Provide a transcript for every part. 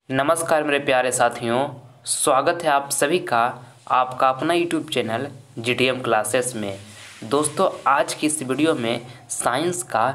नमस्कार मेरे प्यारे साथियों, स्वागत है आप सभी का आपका अपना यूट्यूब चैनल जीटीएम क्लासेस में। दोस्तों, आज की इस वीडियो में साइंस का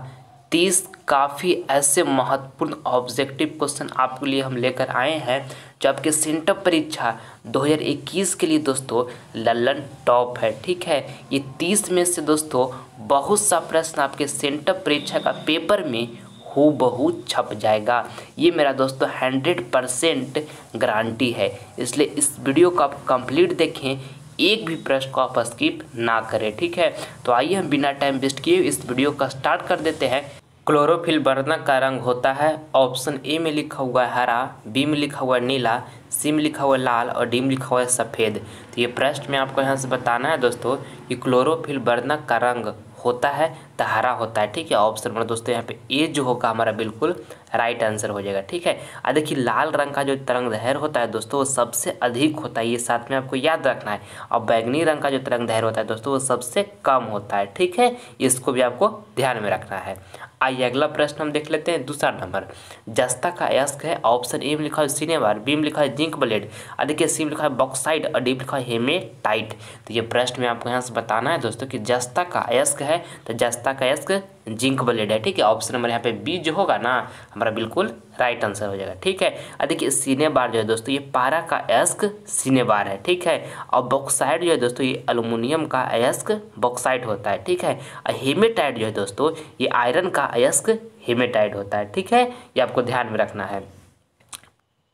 30 काफ़ी ऐसे महत्वपूर्ण ऑब्जेक्टिव क्वेश्चन आपके लिए हम लेकर आए हैं जो आपके सेंटर परीक्षा 2021 के लिए दोस्तों लल्लन टॉप है। ठीक है, ये 30 में से दोस्तों बहुत सा प्रश्न आपके सेंटर परीक्षा का पेपर में हूबहू छप जाएगा। ये मेरा दोस्तों 100% गारंटी है, इसलिए इस वीडियो को आप कंप्लीट देखें, एक भी प्रश्न को आप स्किप ना करें। ठीक है, तो आइए हम बिना टाइम वेस्ट किए इस वीडियो का स्टार्ट कर देते हैं। क्लोरोफिल वर्णक का रंग होता है, ऑप्शन ए में लिखा हुआ है हरा, बी में लिखा हुआ है नीला, सी में लिखा हुआ है लाल और डी में लिखा हुआ है सफ़ेद। तो ये प्रश्न में आपको यहाँ से बताना है दोस्तों कि क्लोरोफिल वर्णक का रंग होता है तो हरा होता है। ठीक है, ऑप्शन नंबर दोस्तों यहाँ पे ए जो होगा हमारा बिल्कुल राइट आंसर हो जाएगा। ठीक है, अब देखिए लाल रंग का जो तरंगदैर्घ्य होता है दोस्तों वो सबसे अधिक होता है, ये साथ में आपको याद रखना है। और बैगनी रंग का जो तरंगदैर्घ्य होता है दोस्तों वो सबसे कम होता है। ठीक है, इसको भी आपको ध्यान में रखना है। आइए अगला प्रश्न हम देख लेते हैं। दूसरा नंबर, जस्ता का अयस्क है, ऑप्शन ए में लिखा है सिनेबार, बी में लिखा है जिंक ब्लेड, देखिए सी में लिखा है बॉक्साइड और डी में लिखा है हेमेटाइट। तो ये प्रश्न में आपको यहाँ से बताना है दोस्तों कि जस्ता का अयस्क है तो जस्ता का अयस्क जिंक ब्लेड है। ठीक है, ऑप्शन नंबर यहाँ पे बी जो होगा ना हमारा बिल्कुल राइट आंसर हो जाएगा। ठीक है, देखिए सिनेबार जो है दोस्तों ये पारा का अयस्क सिनेबार है। ठीक है, और बॉक्साइड जो है दोस्तों ये एल्युमिनियम का अयस्क बॉक्साइड होता है। ठीक है, और हेमेटाइट जो है दोस्तों ये आयरन का अयस्क हेमेटाइट होता है। ठीक है, ये आपको ध्यान में रखना है।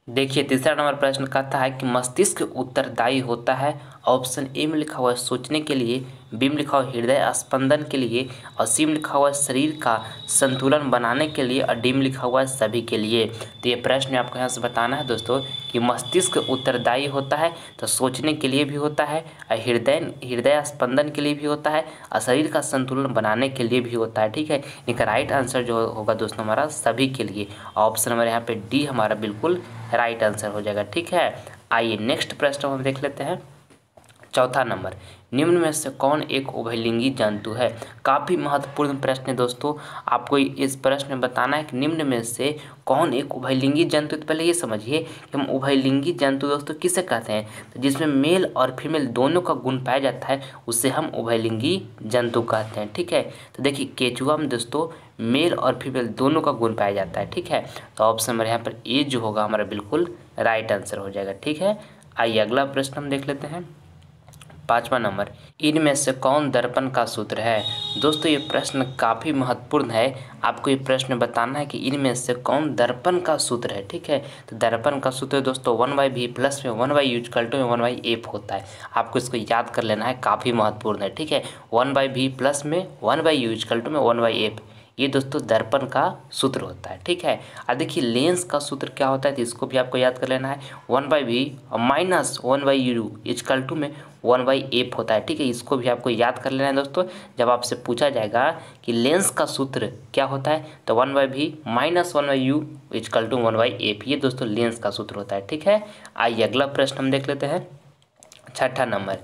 देखिए तीसरा नंबर प्रश्न कहता है कि मस्तिष्क उत्तरदायी होता है, ऑप्शन ए में लिखा हुआ है सोचने के लिए, बी में लिखा हुआ है हृदय स्पंदन के लिए और सी में लिखा हुआ है शरीर का संतुलन बनाने के लिए और डी में लिखा हुआ है सभी के लिए। तो ये प्रश्न आपको यहाँ से बताना है दोस्तों कि मस्तिष्क उत्तरदायी होता है तो सोचने के लिए भी होता है और हृदय स्पंदन के लिए भी होता है और शरीर का संतुलन बनाने के लिए भी होता है। ठीक है, इनका राइट आंसर जो होगा दोस्तों हमारा सभी के लिए, ऑप्शन नंबर यहाँ पे डी हमारा बिल्कुल राइट आंसर हो जाएगा। ठीक है, आइए नेक्स्ट प्रश्न हम देख लेते हैं। चौथा नंबर, निम्न में से कौन एक उभयलिंगी जंतु है? काफ़ी महत्वपूर्ण प्रश्न है दोस्तों, आपको इस प्रश्न में बताना है कि निम्न में से कौन एक उभयलिंगी जंतु। तो पहले ये समझिए कि हम उभयलिंगी जंतु दोस्तों किसे कहते हैं, तो जिसमें मेल और फीमेल दोनों का गुण पाया जाता है उसे हम उभयलिंगी जंतु कहते हैं। ठीक है, तो देखिए केचुआ में दोस्तों मेल और फीमेल दोनों का गुण पाया जाता है। ठीक है, तो ऑप्शन नंबर यहाँ पर ए जो होगा हमारा बिल्कुल राइट आंसर हो जाएगा। ठीक है, आइए अगला प्रश्न हम देख लेते हैं। पाँचवा नंबर, इनमें से कौन दर्पण का सूत्र है? दोस्तों ये प्रश्न काफ़ी महत्वपूर्ण है, आपको ये प्रश्न बताना है कि इनमें से कौन दर्पण का सूत्र है। ठीक है, तो दर्पण का सूत्र दोस्तों 1/v प्लस में 1/u = में 1/f होता है। आपको इसको याद कर लेना है, काफ़ी महत्वपूर्ण है। ठीक है, 1/v प्लस में 1/u = में 1/f, ये दोस्तों दर्पण का सूत्र होता है। ठीक है, अब देखिए लेंस का सूत्र क्या होता है तो इसको भी आपको याद कर लेना है, 1/v और माइनस 1/u = में 1/f होता है। ठीक है, इसको भी आपको याद कर लेना है दोस्तों। जब आपसे पूछा जाएगा कि लेंस का सूत्र क्या होता है तो 1/v माइनस 1/u = 1/f, ये दोस्तों लेंस का सूत्र होता है। ठीक है, आइए अगला प्रश्न हम देख लेते हैं। छठा नंबर,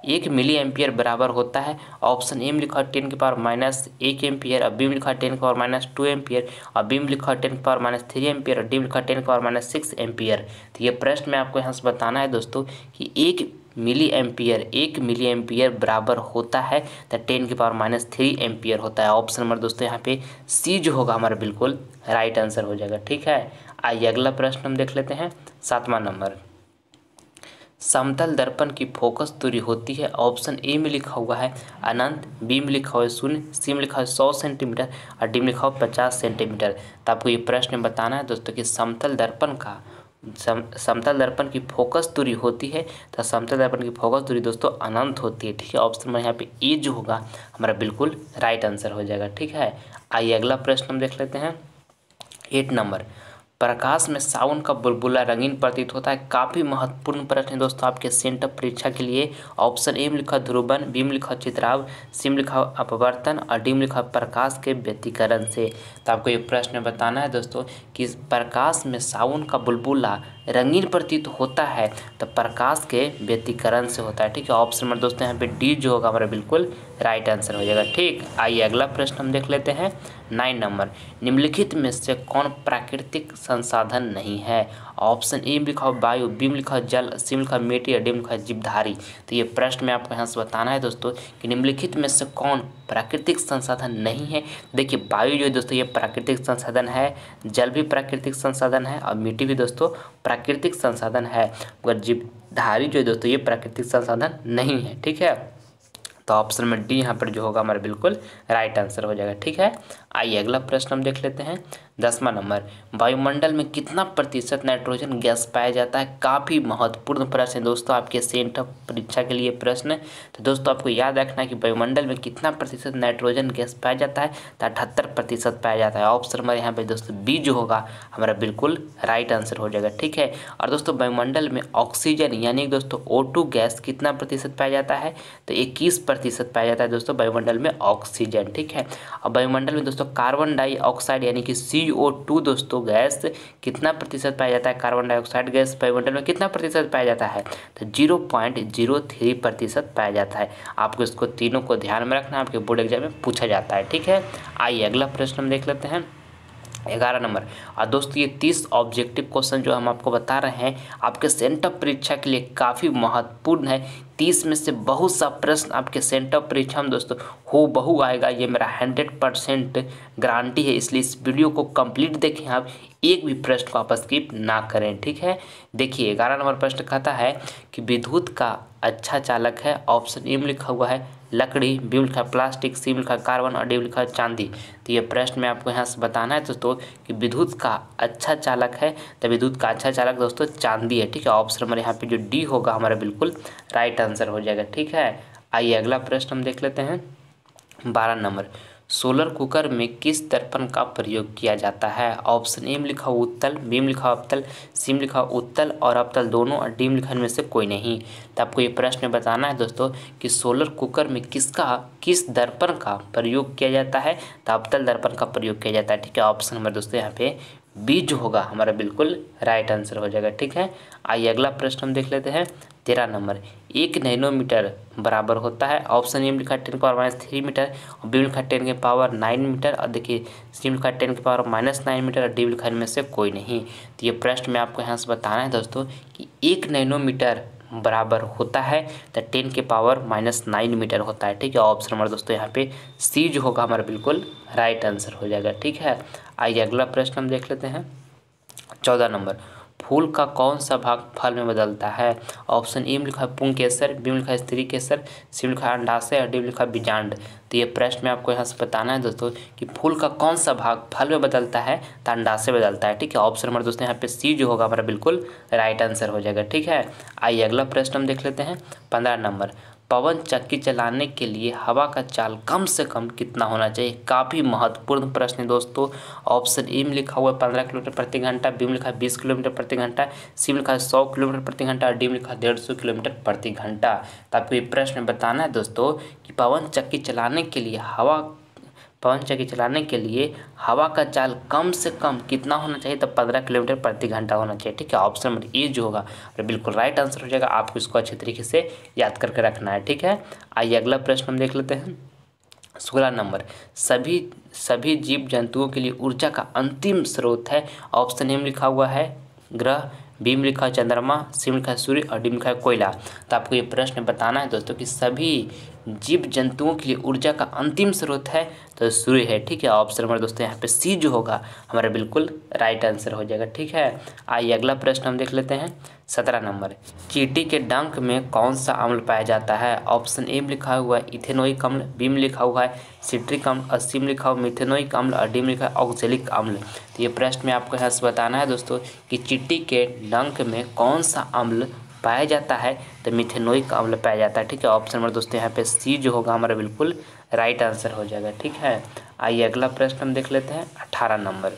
1 मिली एम्पियर बराबर होता है, ऑप्शन ए में लिखा है 10⁻⁻1 एम्पियर और बी में लिखा है 10⁻2 एम्पियर और बी में लिखा है 10⁻3 एम्पियर और डी में लिखा है 10⁻6 एम्पियर। तो ये प्रश्न में आपको यहाँ से बताना है दोस्तों कि 1 मिली एम्पियर बराबर होता है तो 10⁻³ एम्पियर होता है। ऑप्शन नंबर दोस्तों यहाँ पे सी जो होगा हमारा बिल्कुल राइट आंसर हो जाएगा। ठीक है, आइए अगला प्रश्न हम देख लेते हैं। सातवां नंबर, समतल दर्पण की फोकस दूरी होती है, ऑप्शन ए में लिखा हुआ है अनंत, बी में लिखा हुआ है 0, सी में लिखा है 100 सेंटीमीटर और डी में लिखा हुआ 50 सेंटीमीटर। तो आपको ये प्रश्न बताना है दोस्तों कि समतल दर्पण की फोकस दूरी होती है तो समतल दर्पण की फोकस दूरी दोस्तों अनंत होती है। ठीक है, ऑप्शन में यहाँ पे ए जो होगा हमारा बिल्कुल राइट आंसर हो जाएगा। ठीक है, आइए अगला प्रश्न हम देख लेते हैं। 8 नंबर, प्रकाश में साउंड का बुलबुला रंगीन प्रतीत होता है। काफ़ी महत्वपूर्ण प्रश्न है दोस्तों आपके सेंटर परीक्षा के लिए, ऑप्शन ए में लिखा ध्रुवन, बी में लिखा चित्राव, सी में लिखा अपवर्तन और डी में लिखा प्रकाश के व्यतिकरण से। तो आपको ये प्रश्न बताना है दोस्तों कि प्रकाश में साउंड का बुलबुला रंगीन प्रतीत होता है तो प्रकाश के व्यतिकरण से होता है। ठीक है, ऑप्शन नंबर दोस्तों यहाँ पे डी जो होगा हमारा बिल्कुल राइट आंसर हो जाएगा। ठीक, आइए अगला प्रश्न हम देख लेते हैं। 9 नंबर, निम्नलिखित में से कौन प्राकृतिक संसाधन नहीं है? ऑप्शन ए में लिखा हो वायु, बी में लिखा हो जल, सी में लिखा हो मिट्टी और डी में लिखा हो जीवधारी। तो ये प्रश्न में आपको यहाँ से बताना है दोस्तों कि निम्नलिखित में से कौन प्राकृतिक संसाधन नहीं है। देखिए वायु जो है दोस्तों ये प्राकृतिक संसाधन है, जल भी प्राकृतिक संसाधन है और मिट्टी भी दोस्तों प्राकृतिक संसाधन है, मगर जीवधारी जो है दोस्तों ये प्राकृतिक संसाधन नहीं है। ठीक है, तो ऑप्शन में डी यहाँ पर जो होगा हमारा बिल्कुल राइट आंसर हो जाएगा। ठीक है, आइए अगला प्रश्न हम देख लेते हैं। 10वां नंबर, वायुमंडल में कितना प्रतिशत नाइट्रोजन गैस पाया जाता है? काफ़ी महत्वपूर्ण प्रश्न है दोस्तों आपके सेंटर परीक्षा के लिए प्रश्न है। तो दोस्तों आपको याद रखना है कि वायुमंडल में कितना प्रतिशत नाइट्रोजन गैस पाया जाता है, तो 78% पाया जाता है। ऑप्शन हमारे यहाँ पे दोस्तों बी जो होगा हमारा बिल्कुल राइट आंसर हो जाएगा। ठीक है, और दोस्तों वायुमंडल में ऑक्सीजन यानी दोस्तों O2 गैस कितना प्रतिशत पाया जाता है? तो 21% पाया जाता है दोस्तों वायुमंडल में ऑक्सीजन। ठीक है, और वायुमंडल में दोस्तों कार्बन डाइऑक्साइड यानी कि CO2 दोस्तों गैस कितना प्रतिशत पाया जाता है? कार्बन डाइऑक्साइड गैस वायुमंडल में कितना प्रतिशत पाया जाता है? तो 0.03% पाया जाता है। आपको इसको तीनों को ध्यान में रखना, आपके बोर्ड एग्जाम में पूछा जाता है। ठीक है, आइए अगला प्रश्न हम देख लेते हैं। 11 नंबर, और दोस्तों ये 30 ऑब्जेक्टिव क्वेश्चन जो हम आपको बता रहे हैं आपके सेंटर परीक्षा के लिए काफ़ी महत्वपूर्ण है। 30 में से बहुत सा प्रश्न आपके सेंटर परीक्षा में दोस्तों हूबहू आएगा, ये मेरा 100% गारंटी है। इसलिए इस वीडियो को कंप्लीट देखें, आप एक भी प्रश्न को आप स्किप ना करें। ठीक है, देखिए 11 नंबर प्रश्न कहता है कि विद्युत का अच्छा चालक है। ऑप्शन ए में लिखा हुआ है लकड़ी, बी में लिखा है प्लास्टिक, सी में लिखा है कार्बन और डी में लिखा है चांदी। तो ये प्रश्न में आपको यहाँ से बताना है दोस्तों कि विद्युत का अच्छा चालक है, तो विद्युत का अच्छा चालक दोस्तों चांदी है। ठीक है, ऑप्शन हमारे यहाँ पे जो डी होगा हमारा बिल्कुल राइट आंसर हो जाएगा। ठीक है, आइए अगला प्रश्न हम देख लेते हैं। 12 नंबर, सोलर कुकर में किस दर्पण का प्रयोग किया जाता है? ऑप्शन ए में लिखा हो उत्तल, बी में लिखा हो अवतल, सी में लिखा हो उत्तल और अवतल दोनों और डी में लिखा इनमें से कोई नहीं। तो आपको ये प्रश्न बताना है दोस्तों कि सोलर कुकर में किस दर्पण का प्रयोग किया जाता है? तो अवतल दर्पण का प्रयोग किया जाता है। ठीक है, ऑप्शन नंबर दोस्तों यहाँ पे बी जो होगा हमारा बिल्कुल राइट आंसर हो जाएगा। ठीक है, आइए अगला प्रश्न हम देख लेते हैं। 13 नंबर, 1 नैनोमीटर बराबर होता है। ऑप्शन ए में लिखा 10⁻³ मीटर और बी में लिखा 10⁻9 मीटर और देखिए सी में लिखा 10⁻−9 मीटर और डी में लिखा इनमें से कोई नहीं। तो ये प्रश्न में आपको यहाँ से बताना है दोस्तों कि 1 नैनोमीटर बराबर होता है तो 10⁻−9 मीटर होता है। ठीक है, ऑप्शन नंबर दोस्तों यहाँ पे सी जो होगा हमारा बिल्कुल राइट आंसर हो जाएगा। ठीक है, आइए अगला प्रश्न हम देख लेते हैं। 14 नंबर, फूल का कौन सा भाग फल में बदलता है? ऑप्शन ए में लिखा है पुंकेसर, बी में लिखा है स्त्री केसर, सी में लिखा है अंडाशय और डी में लिखा है बीजांड। तो ये प्रश्न में आपको यहाँ से बताना है दोस्तों कि फूल का कौन सा भाग फल में बदलता है? तो अंडाशय बदलता है। ठीक है, ऑप्शन नंबर दोस्तों यहाँ पे सी जो होगा हमारा बिल्कुल राइट आंसर हो जाएगा। ठीक है, आइए अगला प्रश्न हम देख लेते हैं। 15 नंबर, पवन चक्की चलाने के लिए हवा का चाल कम से कम कितना होना चाहिए? काफ़ी महत्वपूर्ण प्रश्न है दोस्तों। ऑप्शन ए में लिखा हुआ है 15 किलोमीटर प्रति घंटा, बी में लिखा है 20 किलोमीटर प्रति घंटा, सी में लिखा है 100 किलोमीटर प्रति घंटा और डी में लिखा है 150 किलोमीटर प्रति घंटा। तो आपको ये प्रश्न बताना है दोस्तों कि पवन चक्की चलाने के लिए हवा का चाल कम से कम कितना होना चाहिए? तो 15 किलोमीटर प्रति घंटा होना चाहिए। ठीक है, ऑप्शन नंबर ए जो होगा और बिल्कुल राइट आंसर हो जाएगा। आपको इसको अच्छे तरीके से याद करके रखना है। ठीक है, आइए अगला प्रश्न हम देख लेते हैं। 16 नंबर, सभी जीव जंतुओं के लिए ऊर्जा का अंतिम स्रोत है। ऑप्शन ए में लिखा हुआ है ग्रह, बी में लिखा है चंद्रमा, सी में लिखा है सूर्य और डी में लिखा है कोयला। तो आपको ये प्रश्न बताना है दोस्तों कि सभी जीव जंतुओं के लिए ऊर्जा का अंतिम स्रोत है तो सूर्य है। ठीक है, ऑप्शन नंबर दोस्तों यहाँ पे सी जो होगा हमारा बिल्कुल राइट आंसर हो जाएगा। ठीक है, आइए अगला प्रश्न हम देख लेते हैं। 17 नंबर, चींटी के डंक में कौन सा अम्ल पाया जाता है? ऑप्शन ए में लिखा हुआ है इथेनोइक अम्ल, बी में लिखा हुआ है सिट्रिक अम्ल और सी में लिखा हुआ मिथेनोइक अम्ल और डी में लिखा है ऑक्जेलिक अम्ल। तो ये प्रश्न में आपको यहाँ से बताना है दोस्तों कि चींटी के डंक में कौन सा अम्ल पाया जाता है? तो मिथेनोइक अम्ल पाया जाता है। ठीक है, ऑप्शन नंबर दोस्तों यहाँ पे सी जो होगा हमारा बिल्कुल राइट आंसर हो जाएगा। ठीक है, आइए अगला प्रश्न हम देख लेते हैं। 18 नंबर,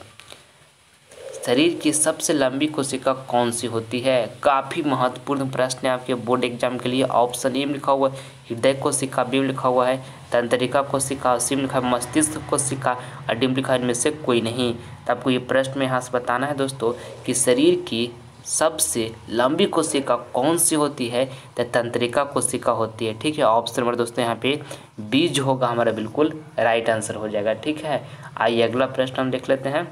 शरीर की सबसे लंबी कोशिका कौन सी होती है? काफ़ी महत्वपूर्ण प्रश्न है आपके बोर्ड एग्जाम के लिए। ऑप्शन ए में लिखा हुआ है हृदय कोशिका, बी में लिखा हुआ है तंत्रिका कोशिका, सी में लिखा है मस्तिष्क कोशिका और डी में लिखा है इनमें से कोई नहीं। तो आपको ये प्रश्न में यहाँ से बताना है दोस्तों कि शरीर की सबसे लंबी कोशिका कौन सी होती है? तो तंत्रिका कोशिका होती है। ठीक है, ऑप्शन नंबर दोस्तों यहाँ पे बी जो होगा हमारा बिल्कुल राइट आंसर हो जाएगा। ठीक है, आइए अगला प्रश्न हम देख लेते हैं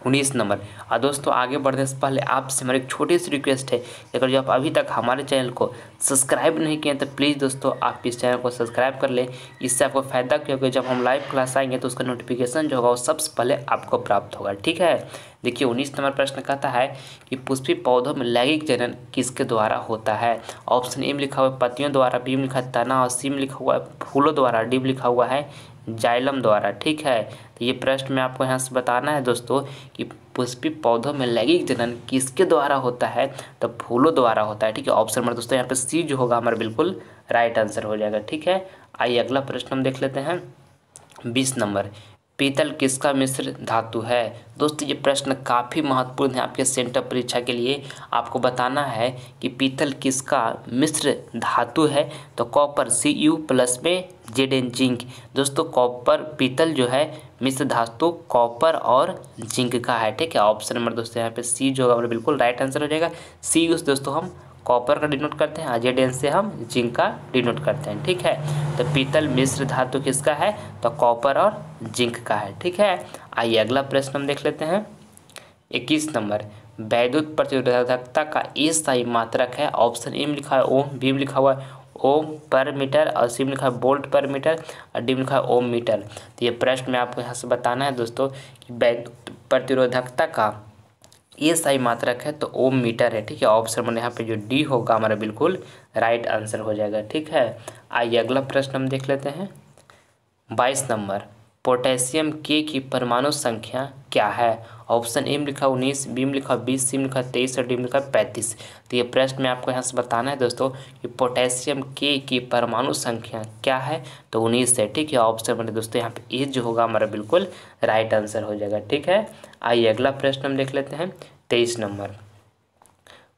19 नंबर। और दोस्तों आगे बढ़ने से पहले आपसे हमारी एक छोटी सी रिक्वेस्ट है, अगर जो आप अभी तक हमारे चैनल को सब्सक्राइब नहीं किए तो प्लीज़ दोस्तों आप इस चैनल को सब्सक्राइब कर लें। इससे आपको फ़ायदा क्या होगा, जब हम लाइव क्लास आएंगे तो उसका नोटिफिकेशन जो होगा वो सबसे पहले आपको प्राप्त होगा। ठीक है, देखिए 19 नंबर प्रश्न कहता है कि पुष्पी पौधों में लैंगिक जनन किसके द्वारा होता है? ऑप्शन ए में लिखा हुआ है पत्तियों द्वारा, बी में लिखा है तना, और सी में लिखा हुआ है फूलों द्वारा, डी में लिखा हुआ है जाइलम द्वारा। ठीक है, तो ये प्रश्न में आपको यहाँ से बताना है दोस्तों कि पुष्पी पौधों में लैंगिक जनन किसके द्वारा होता है? तो फूलों द्वारा होता है। ठीक है, ऑप्शन नंबर दोस्तों यहाँ पे सी जो होगा हमारा बिल्कुल राइट आंसर हो जाएगा। ठीक है, आइए अगला प्रश्न हम देख लेते हैं 20 नंबर। पीतल किसका मिश्र धातु है? दोस्तों ये प्रश्न काफ़ी महत्वपूर्ण है आपके सेंटर परीक्षा के लिए। आपको बताना है कि पीतल किसका मिश्र धातु है? तो कॉपर Cu प्लस में Zn जिंक। दोस्तों कॉपर पीतल जो है मिश्र धातु कॉपर और जिंक का है। ठीक है, ऑप्शन नंबर दोस्तों यहाँ पे सी जो होगा बिल्कुल राइट आंसर हो जाएगा। Cu दोस्तों हम कॉपर का डिनोट करते हैं, Zn से हम जिंक का डिनोट करते हैं। ठीक है, तो पीतल मिश्र धातु किसका है? तो कॉपर और जिंक का है। ठीक है, आइए अगला प्रश्न हम देख लेते हैं 21 नंबर। वैद्युत प्रतिरोधकता का ए स्थायी मात्रक है। ऑप्शन ए में लिखा है ओम, बी में लिखा हुआ है ओम पर मीटर, और सी में लिखा है वोल्ट पर मीटर, और डी में लिखा है ओम मीटर। तो ये प्रश्न में आपको यहाँ से बताना है दोस्तों कि वैद्युत प्रतिरोधकता का ये सही मात्रक है तो ओम मीटर है। ठीक है, ऑप्शन नंबर यहाँ पे जो डी होगा हमारा बिल्कुल राइट आंसर हो जाएगा। ठीक है, आइए अगला प्रश्न हम देख लेते हैं 22 नंबर। पोटेशियम के की परमाणु संख्या क्या है? ऑप्शन ए में लिखा 19, बी में लिखा 20, सी में लिखा 23 और डी में लिखा 35। तो ये प्रश्न में आपको यहाँ से बताना है दोस्तों कि पोटेशियम के की परमाणु संख्या क्या है? तो 19 है। ठीक है, ऑप्शन नंबर दोस्तों यहाँ पे ए जो होगा हमारा बिल्कुल राइट आंसर हो जाएगा। ठीक है, आइए अगला प्रश्न हम देख लेते हैं 23 नंबर।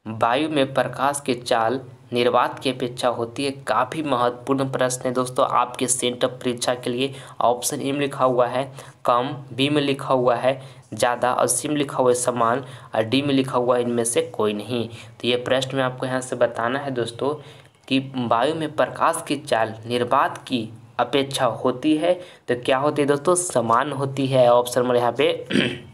वायु में प्रकाश की चाल निर्वात की अपेक्षा होती है। काफ़ी महत्वपूर्ण प्रश्न है दोस्तों आपके सेंटर परीक्षा के लिए। ऑप्शन ए में लिखा हुआ है कम, बी में लिखा हुआ है ज़्यादा, और सी में लिखा हुआ है समान, और डी में लिखा हुआ है इनमें से कोई नहीं। तो ये प्रश्न में आपको यहाँ से बताना है दोस्तों कि वायु में प्रकाश की चाल निर्वात की अपेक्षा होती है तो क्या होती है दोस्तों? समान होती है। ऑप्शन नंबर यहाँ पे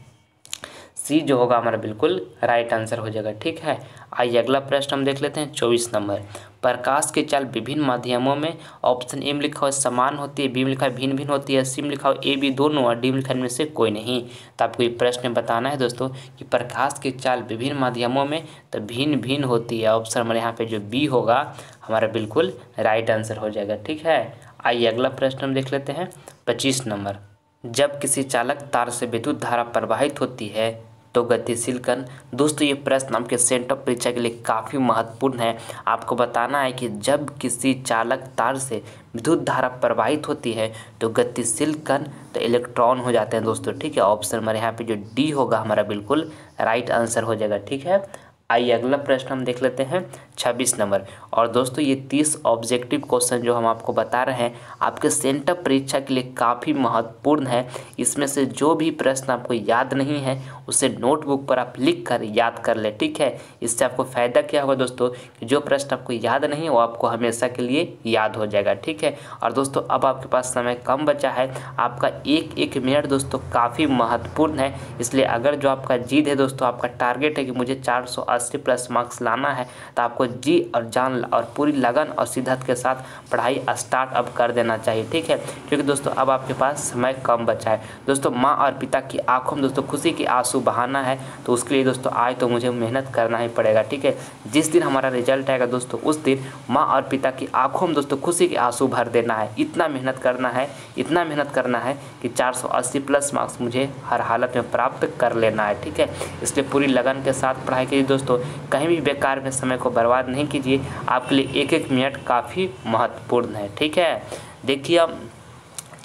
सी जो होगा हमारा बिल्कुल राइट आंसर हो जाएगा। ठीक है, आइए अगला प्रश्न हम देख लेते हैं 24 नंबर। प्रकाश की चाल विभिन्न माध्यमों में, ऑप्शन ए में लिखा हुआ समान होती है, बी में लिखा है भिन्न भिन्न होती है, सी में लिखा हुआ ए बी दोनों, और डी में लिखा है इनमें से कोई नहीं। तो आपको ये प्रश्न बताना है दोस्तों कि प्रकाश की चाल विभिन्न माध्यमों में तो भिन्न भिन्न होती है। ऑप्शन हमारे यहाँ पे जो बी होगा हमारा बिल्कुल राइट आंसर हो जाएगा। ठीक है, आइए अगला प्रश्न हम देख लेते हैं 25 नंबर। जब किसी चालक तार से विद्युत धारा प्रवाहित होती है तो गतिशील कण। दोस्तों ये प्रश्न आपके सेंटर परीक्षा के लिए काफ़ी महत्वपूर्ण है। आपको बताना है कि जब किसी चालक तार से विद्युत धारा प्रवाहित होती है तो गतिशील कण तो इलेक्ट्रॉन हो जाते हैं दोस्तों। ठीक है, ऑप्शन हमारे यहाँ पे जो डी होगा हमारा बिल्कुल राइट आंसर हो जाएगा। ठीक है, आइए अगला प्रश्न हम देख लेते हैं 26 नंबर। और दोस्तों ये 30 ऑब्जेक्टिव क्वेश्चन जो हम आपको बता रहे हैं आपके सेंटर परीक्षा के लिए काफ़ी महत्वपूर्ण है। इसमें से जो भी प्रश्न आपको याद नहीं है उसे नोटबुक पर आप लिख कर याद कर ले। ठीक है, इससे आपको फ़ायदा क्या होगा दोस्तों कि जो प्रश्न आपको याद नहीं है वो आपको हमेशा के लिए याद हो जाएगा। ठीक है, और दोस्तों अब आपके पास समय कम बचा है, आपका एक एक मिनट दोस्तों काफ़ी महत्वपूर्ण है। इसलिए अगर जो आपका जिद है दोस्तों, आपका टारगेट है कि मुझे 480 प्लस मार्क्स लाना है तो आपको जी और जान और पूरी लगन और शिद्दत के साथ पढ़ाई स्टार्ट अब कर देना चाहिए। ठीक है, क्योंकि दोस्तों अब आपके पास समय कम बचा है। दोस्तों माँ और पिता की आंखों में दोस्तों खुशी की आंसू बहाना है, तो उसके लिए दोस्तों आज तो मुझे मेहनत करना ही पड़ेगा। ठीक है, जिस दिन हमारा रिजल्ट आएगा दोस्तों उस दिन माँ और पिता की आंखों में दोस्तों खुशी के आंसू भर देना है। इतना मेहनत करना है, इतना मेहनत करना है कि 480 प्लस मार्क्स मुझे हर हालत में प्राप्त कर लेना है। ठीक है, इसलिए पूरी लगन के साथ पढ़ाई कीजिए दोस्तों, कहीं भी बेकार में समय को बर्बाद नहीं कीजिए। आपके लिए एक एक मिनट काफ़ी महत्वपूर्ण है। ठीक है, देखिए अब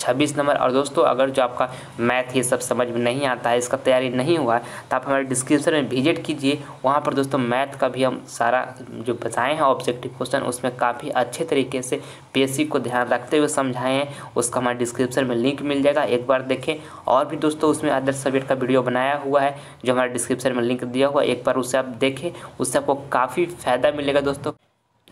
26 नंबर। और दोस्तों अगर जो आपका मैथ ये सब समझ में नहीं आता है, इसका तैयारी नहीं हुआ है, तो आप हमारे डिस्क्रिप्शन में विजिट कीजिए। वहाँ पर दोस्तों मैथ का भी हम सारा जो बताए हैं ऑब्जेक्टिव क्वेश्चन, उसमें काफ़ी अच्छे तरीके से बेसिक को ध्यान रखते हुए समझाए हैं। उसका हमारे डिस्क्रिप्शन में लिंक मिल जाएगा, एक बार देखें। और भी दोस्तों उसमें अदर सब्जेक्ट का वीडियो बनाया हुआ है जो हमारे डिस्क्रिप्शन में लिंक दिया हुआ है, एक बार उसे आप देखें, उससे आपको काफ़ी फ़ायदा मिलेगा। दोस्तों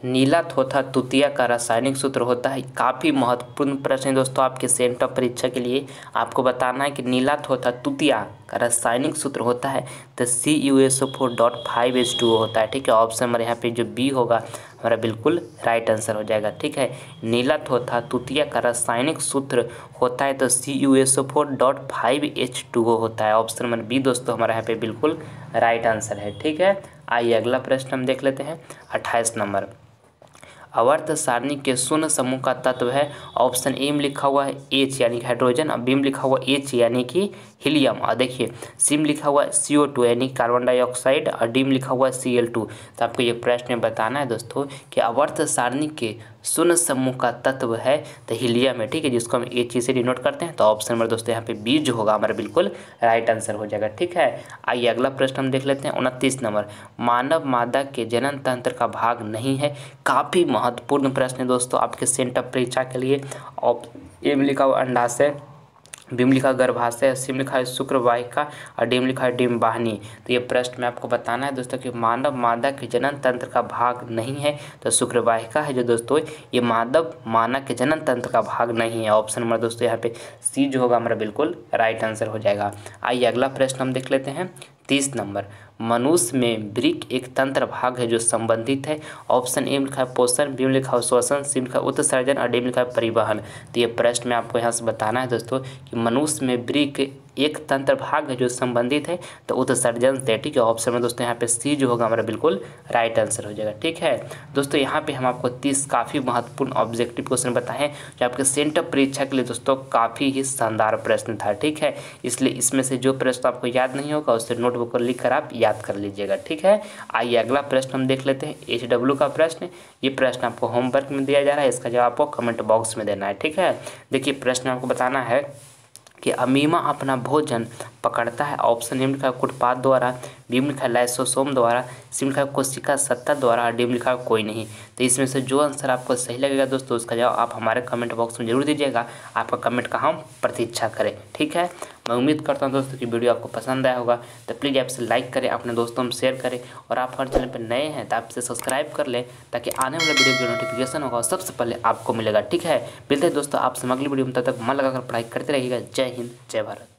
नीला थोथा तुतिया का रासायनिक सूत्र होता है। काफ़ी महत्वपूर्ण प्रश्न है दोस्तों आपके सेंट ऑफ परीक्षा के लिए। आपको बताना है कि नीला थोथा तुतिया का रासायनिक सूत्र होता है तो CuSO4.5H2O होता है। ठीक है, ऑप्शन नंबर यहाँ पे जो बी होगा हमारा बिल्कुल राइट आंसर हो जाएगा। ठीक है, नीला थोथा तुतिया का रासायनिक सूत्र होता है तो CuSO4.5H2O होता है। ऑप्शन नंबर बी दोस्तों हमारा यहाँ पे बिल्कुल राइट आंसर है। ठीक है, आइए अगला प्रश्न हम देख लेते हैं 28 नंबर। आवर्त सारणी के शून्य समूह का तत्व है। ऑप्शन ए में लिखा हुआ है H यानी कि हाइड्रोजन, और बी में लिखा हुआ H यानी कि हीलियम, और देखिए सी में लिखा हुआ है CO2 यानी कार्बन डाइऑक्साइड, और डी में लिखा हुआ है Cl2। तो आपको ये प्रश्न बताना है दोस्तों कि आवर्त सारणी के शून्य समूह का तत्व है तो हीलियम है। ठीक है, जिसको हम H से डिनोट करते हैं। तो ऑप्शन नंबर दोस्तों यहाँ पे बी जो होगा हमारा बिल्कुल राइट आंसर हो जाएगा। ठीक है, आइए अगला प्रश्न हम देख लेते हैं 29 नंबर। मानव मादा के जनन तंत्र का भाग नहीं है। काफ़ी महत्वपूर्ण प्रश्न है दोस्तों आपके सेंट ऑफ परीक्षा के लिए। और ए में लिखा हुआ अंडाशय, बी में लिखा गर्भाशय, सी में लिखा है शुक्रवाहिका, और डी में लिखा है डिम्बानी। तो ये प्रश्न में आपको बताना है दोस्तों कि मानव मादा के जनन तंत्र का भाग नहीं है तो शुक्रवाहिका है जो दोस्तों ये मानव मादा के जनन तंत्र का भाग नहीं है। ऑप्शन नंबर दोस्तों यहाँ पे सी जो होगा हमारा बिल्कुल राइट आंसर हो जाएगा। आइए अगला प्रश्न हम देख लेते हैं 30 नंबर। मनुष्य में वृक्क एक तंत्र भाग है जो संबंधित है। ऑप्शन ए में लिखा है पोषण, बी में लिखा है श्वसन, सी में लिखा है उत्सर्जन, और डी में लिखा है परिवहन। तो ये प्रश्न में आपको यहाँ से बताना है दोस्तों कि मनुष्य में वृक्क एक तंत्र भाग है जो संबंधित है तो उत्सर्जन से। ठीक है, ऑप्शन में दोस्तों यहाँ पे सी जो होगा हमारा बिल्कुल राइट आंसर हो जाएगा। ठीक है दोस्तों, यहाँ पे हम आपको 30 काफ़ी महत्वपूर्ण ऑब्जेक्टिव क्वेश्चन बताएं जो आपके सेंट ऑफ परीक्षा के लिए दोस्तों काफ़ी ही शानदार प्रश्न था। ठीक है, इसलिए इसमें से जो प्रश्न आपको याद नहीं होगा उससे नोटबुक पर लिख कर आप याद कर लीजिएगा। ठीक है, आइए अगला प्रश्न हम देख लेते हैं HW का प्रश्न। ये प्रश्न आपको होमवर्क में दिया जा रहा है, इसका जवाब आपको कमेंट बॉक्स में देना है। ठीक है, देखिए प्रश्न आपको बताना है कि अमीमा अपना भोजन पकड़ता है। ऑप्शन ए में लिखा है कुटपाथ द्वारा, बी में लिखा है लाइसोसोम द्वारा, सी में लिखा है कोशिका सत्ता द्वारा, और डी में लिखा है कोई नहीं। तो इसमें से जो आंसर आपको सही लगेगा दोस्तों उसका जवाब आप हमारे कमेंट बॉक्स में जरूर दीजिएगा। आपका कमेंट का हम प्रतीक्षा करें। ठीक है, मैं उम्मीद करता हूं दोस्तों कि वीडियो आपको पसंद आया होगा। तो प्लीज़ आपसे लाइक करें, अपने दोस्तों में शेयर करें, और आप हमारे चैनल पर नए हैं तो आपसे सब्सक्राइब कर लें ताकि आने वाले वीडियो की नोटिफिकेशन होगा सबसे पहले आपको मिलेगा। ठीक है, मिलते हैं दोस्तों आपसे अगली वीडियो में, तब तक मन लगाकर पढ़ाई करते रहिएगा। जय हिंद, जय भारत।